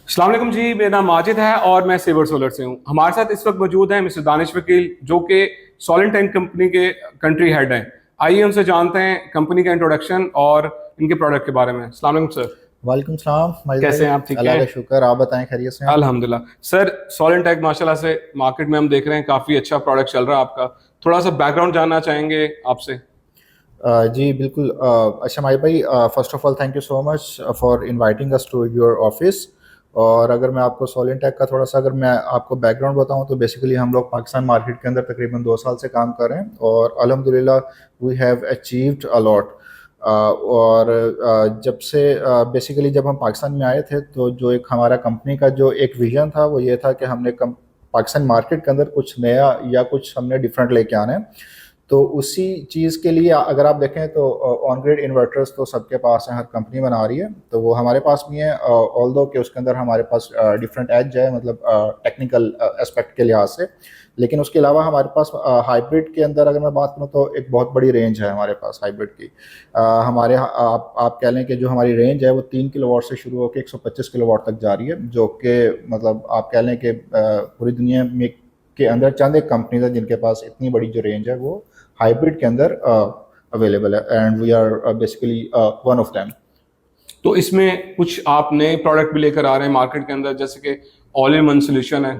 अस्सलाम वालेकुम जी, मेरा नाम माजिद है और मैं सेवर सोलर से हूँ। हमारे साथ इस वक्त मौजूद हैं मिस्टर दानिश वकील, जो कि सॉलिड टैंक कंपनी के कंट्री हेड हैं। आइए उनसे जानते हैं कंपनी का इंट्रोडक्शन और इनके प्रोडक्ट के बारे में। अस्सलाम वालेकुम सर। वालेकुम सलाम माजिद कैसे भाई। हैं आप? ठीक अल्लाह हैं? का शुक्र, आप बताएं खैरियत से हैं। अल्हम्दुलिल्लाह सर। सॉलिड टैंक माशाल्लाह से मार्केट में हम देख रहे हैं काफ़ी अच्छा प्रोडक्ट चल रहा है आपका। थोड़ा सा बैकग्राउंड जानना चाहेंगे आपसे। जी बिल्कुल। अच्छा माजिद भाई, first of all thank you so much for inviting us to your office. और अगर मैं आपको सॉलिड टेक का थोड़ा सा अगर मैं आपको बैकग्राउंड बताऊं तो बेसिकली हम लोग पाकिस्तान मार्केट के अंदर तकरीबन 2 साल से काम कर रहे हैं और अल्हम्दुलिल्लाह we have achieved a lot. और जब से बेसिकली जब हम पाकिस्तान में आए थे तो जो एक हमारा कंपनी का जो एक विजन था वो ये था कि हमने पाकिस्तान मार्केट के अंदर कुछ नया या कुछ हमने डिफरेंट लेके आना है। तो उसी चीज़ के लिए अगर आप देखें तो ऑन ग्रिड इन्वर्टर्स तो सबके पास है, हर कंपनी बना रही है, तो वो हमारे पास भी है। ऑल दो कि उसके अंदर हमारे पास डिफरेंट एज है, मतलब टेक्निकल एस्पेक्ट के लिहाज से। लेकिन उसके अलावा हमारे पास हाइब्रिड के अंदर अगर मैं बात करूँ तो एक बहुत बड़ी रेंज है हमारे पास हाइब्रिड की। हमारे आप कह लें कि जो हमारी रेंज है वो 3 किलोवाट से शुरू होकर 125 किलोवाट तक जा रही है, जो कि मतलब आप कह लें कि पूरी दुनिया में के अंदर चंद एक कंपनीज है जिनके पास इतनी बड़ी जो रेंज है वो हाइब्रिड के अंदर अवेलेबल है, and we are basically one of them. तो इसमें कुछ आप नए प्रोडक्ट भी लेकर आ रहे हैं मार्केट के अंदर, जैसे कि ऑल इन वन सोल्यूशन है।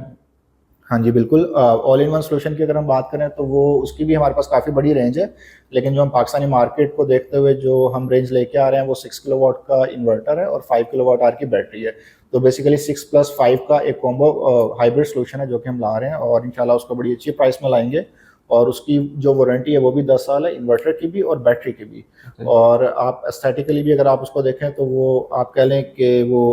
हाँ जी बिल्कुल। ऑल इन वन सोल्यूशन की अगर हम बात करें तो वो उसकी भी हमारे पास काफ़ी बड़ी रेंज है। लेकिन जो हम पाकिस्तानी मार्केट को देखते हुए जो हम रेंज लेके आ रहे हैं वो 6 किलोवाट का इन्वर्टर है और 5 किलोवाट आर की बैटरी है। तो बेसिकली 6+5 का एक कॉम्बो हाइब्रिड सोल्यूशन है जो कि हम ला रहे हैं, और इंशाल्लाह उसको बड़ी अच्छी प्राइस में लाएंगे। और उसकी जो वारंटी है वो भी 10 साल है, इन्वर्टर की भी और बैटरी की भी। और आप एस्थेटिकली भी अगर आप उसको देखें तो वो आप कह लें कि वो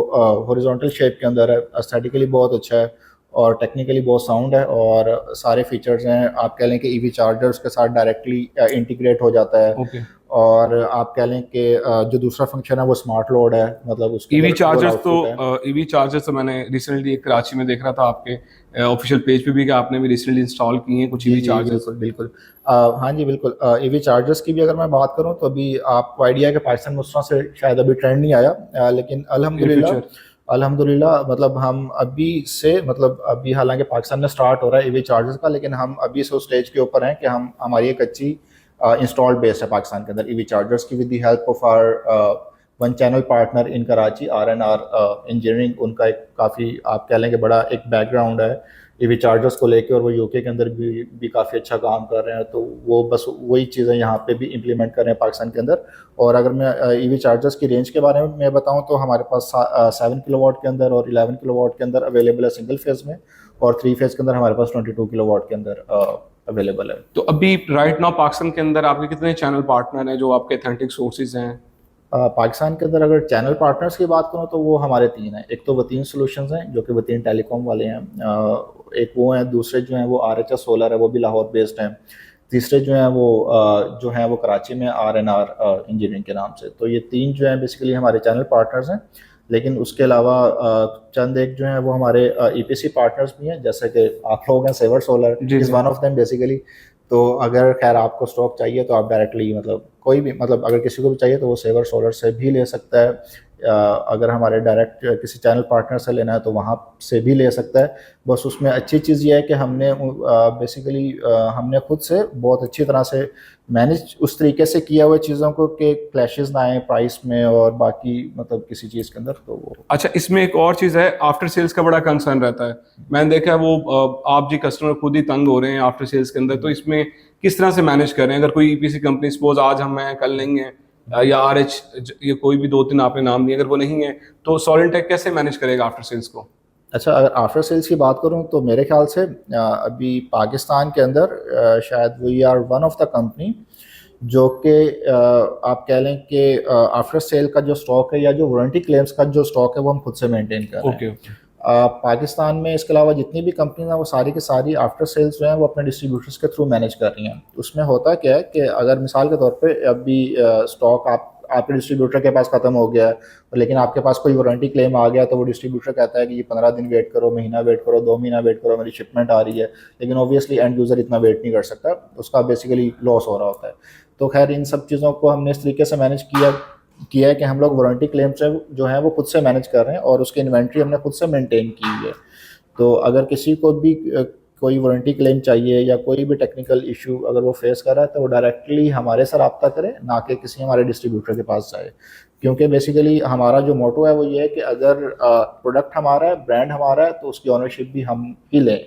हॉरिजॉन्टल शेप के अंदर है, एस्थेटिकली बहुत अच्छा है और टेक्निकली बहुत साउंड है, और सारे फीचर्स हैं। आप कह लें कि ईवी चार्जर उसके साथ डायरेक्टली इंटीग्रेट हो जाता है। ओके। और आप कह लें कि जो दूसरा फंक्शन है वो स्मार्ट लोड है, मतलब उसके ईवी अंदर डुअल चार्जर्स तो आउटपुट है। ईवी चार्जर्स तो मैंने रिसेंटली कराची में देख रहा था आपके ऑफिशियल पेज पे भी कि आपने भी रिसेंटली इंस्टॉल किए हैं कुछ जी ईवी जी चार्जर्स। बिल्कुल बिल्कुल। हाँ जी बिल्कुल। ईवी चार्जर्स की भी अगर मैं बात करूं तो अभी आपको आइडिया है कि पाकिस्तान में उस तरह से शायद अभी ट्रेंड नहीं आया, लेकिन इन अल्हम्दुलिल्लाह फ्यूचर। अल्हम्दुलिल्लाह मतलब हम अभी से मतलब अभी हालांकि पाकिस्तान में स्टार्ट हो रहा है ईवी चार्जर्स का, लेकिन हम अभी से उस स्टेज के ऊपर हैं कि हम हमारी एक अच्छी इंस्टॉल्ड बेस है पाकिस्तान के अंदर ईवी चार्जर्स की, with the help of hour one channel partner in Karachi, RNR engineering. उनका एक काफ़ी आप कह लें कि बड़ा एक बैकग्राउंड है ईवी चार्जर्स को लेके, और वो यूके के अंदर भी काफ़ी अच्छा काम कर रहे हैं। तो वो बस वही चीज़ें यहाँ पे भी इम्प्लीमेंट कर रहे हैं पाकिस्तान के अंदर। और अगर मैं ईवी चार्जर्स की रेंज के बारे में मैं बताऊँ तो हमारे पास 7 किलोवाट के अंदर और 11 किलोवाट के अंदर अवेलेबल है सिंगल फेज में, और 3 फेज के अंदर हमारे पास 22 किलोवाट के अंदर अवेलेबल है। तो अभी राइट नाउ पाकिस्तान के अंदर आपके कितने चैनल पार्टनर हैं जो आपके अथेंटिक सोर्सेज हैं? पाकिस्तान के अंदर अगर चैनल पार्टनर्स की बात करूँ तो वो हमारे तीन हैं। एक तो वतीन सॉल्यूशंस हैं जो कि वतीन टेलीकॉम वाले हैं, एक वो हैं, दूसरे जो हैं वो RHS सोलर है, वो भी लाहौर बेस्ड हैं। तीसरे जो हैं वो जो हैं वो कराची में RNR इंजीनियरिंग के नाम से। तो ये तीन जो हैं बेसिकली हमारे चैनल पार्टनर्स हैं। लेकिन उसके अलावा चंद एक जो हैं वो हमारे EPC पार्टनर्स भी हैं, जैसे कि आप लोग हैं, सेवर सोलर जी इज़ जी। One of them basically. तो अगर खैर आपको स्टॉक चाहिए तो आप डायरेक्टली मतलब कोई भी मतलब अगर किसी को भी चाहिए तो वो सेवर सोलर से भी ले सकता है। अगर हमारे डायरेक्ट किसी चैनल पार्टनर से लेना है तो वहाँ से भी ले सकता है। बस उसमें अच्छी चीज़ ये है कि हमने बेसिकली हमने खुद से बहुत अच्छी तरह से मैनेज उस तरीके से किया हुआ चीज़ों को कि क्लैशेस ना आए प्राइस में और बाकी मतलब किसी चीज़ के अंदर। तो वो अच्छा, इसमें एक और चीज़ है, आफ्टर सेल्स का बड़ा कंसर्न रहता है। मैंने देखा है वो आप जी कस्टमर खुद ही तंग हो रहे हैं आफ्टर सेल्स के अंदर, तो इसमें किस तरह से मैनेज कर रहे हैं? अगर कोई ईपीसी कंपनी सपोज आज हम हैं कल नहीं है, या RH, ये कोई भी दो तीन आपने नाम दिए, अगर वो नहीं है तो सॉलिडटेक कैसे मैनेज करेगा आफ्टर सेल्स को? अच्छा, अगर आफ्टर सेल्स की बात करूं तो मेरे ख्याल से अभी पाकिस्तान के अंदर शायद we are one of the company जो कि आप कह लें कि आफ्टर सेल का जो स्टॉक है या जो वारंटी क्लेम्स का जो स्टॉक है वो हम खुद से मेंटेन कर रहे हैं। Okay okay. पाकिस्तान में इसके अलावा जितनी भी कंपनी हैं वो सारी की सारी आफ्टर सेल्स जो हैं वो अपने डिस्ट्रीब्यूटर्स के थ्रू मैनेज कर रही हैं। उसमें होता क्या है कि अगर मिसाल के तौर पे अभी स्टॉक आपके डिस्ट्रीब्यूटर के पास ख़त्म हो गया है, लेकिन आपके पास कोई वारंटी क्लेम आ गया, तो वो डिस्ट्रीब्यूटर कहता है कि ये 15 दिन वेट करो, महीना वेट करो, 2 महीना वेट करो, मेरी शिपमेंट आ रही है। लेकिन ऑब्वियसली एंड यूज़र इतना वेट नहीं कर सकता, उसका बेसिकली लॉस हो रहा होता है। तो खैर इन सब चीज़ों को हमने इस तरीके से मैनेज किया किया है कि हम लोग वारंटी क्लेम्स जो है वो खुद से मैनेज कर रहे हैं और उसकी इन्वेंट्री हमने खुद से मेंटेन की है। तो अगर किसी को भी कोई वारंटी क्लेम चाहिए या कोई भी टेक्निकल इशू अगर वो फेस कर रहा है तो वो डायरेक्टली हमारे से रब्ता करे, ना कि किसी हमारे डिस्ट्रीब्यूटर के पास जाए। क्योंकि बेसिकली हमारा जो मोटो है वो ये है कि अगर प्रोडक्ट हमारा है, ब्रांड हमारा है, तो उसकी ऑनरशिप भी हम ही लें।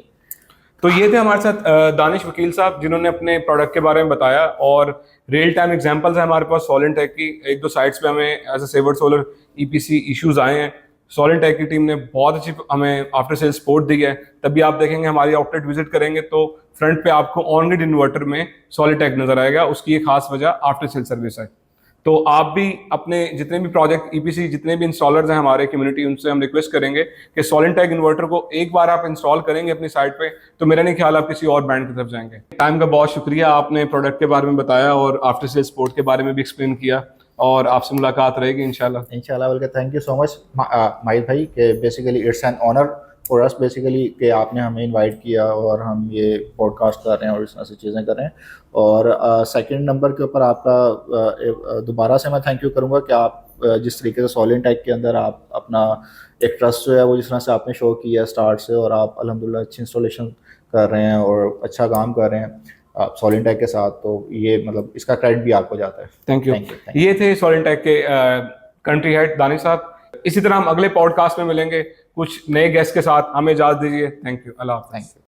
तो ये थे हमारे साथ दानिश वकील साहब, जिन्होंने अपने प्रोडक्ट के बारे में बताया और रियल टाइम एग्जांपल्स है हमारे पास सॉलिनटेक की। एक दो साइट्स पे हमें एज अ सेवर्ट सोलर ईपीसी इश्यूज आए हैं, सॉलिनटेक की टीम ने बहुत अच्छी हमें आफ्टर सेल सपोर्ट दी है। तभी आप देखेंगे हमारी आउटलेट विजिट करेंगे तो फ्रंट पे आपको ऑन ग्रिड इन्वर्टर में सॉलिनटेक नजर आएगा। उसकी एक खास वजह आफ्टर सेल सर्विस है। तो आप भी अपने जितने भी प्रोजेक्ट ईपीसी जितने भी इंस्टॉलर्स हैं हमारे कम्युनिटी, उनसे हम रिक्वेस्ट करेंगे कि सॉलिनटेक इन्वर्टर को एक बार आप इंस्टॉल करेंगे अपनी साइट पे तो मेरा नहीं ख्याल आप किसी और ब्रांड की तरफ जाएंगे। टाइम का बहुत शुक्रिया, आपने प्रोडक्ट के बारे में बताया और आफ्टर सेल सपोर्ट के बारे में भी एक्सप्लेन किया और आपसे मुलाकात रहेगी इंशाल्लाह। Welcome, thank you so much Mahir भाई के basically it's an honour for us basically कि आपने हमें इनवाइट किया और हम ये पॉडकास्ट कर रहे हैं और इस तरह से चीज़ें कर रहे हैं। और सेकंड नंबर के ऊपर आपका दोबारा से मैं थैंक यू करूँगा कि आप जिस तरीके से सॉलिनटेक के अंदर आप अपना एक ट्रस्ट जो है वो जिस तरह से आपने शो किया स्टार्ट से, और आप अल्हम्दुलिल्लाह अच्छी इंस्टॉलेशन कर रहे हैं और अच्छा काम कर रहे हैं आप सॉलिनटेक के साथ, तो ये मतलब इसका क्रेडिट भी आपको जाता है। Thank you. ये थे सॉलिनटेक के कंट्री हेड दानिश साहब। इसी तरह हम अगले पॉडकास्ट में मिलेंगे कुछ नए गेस्ट के साथ। हमें इजाजत दीजिए। Thank you. अल्लाह हाफ़िज़। Thank you.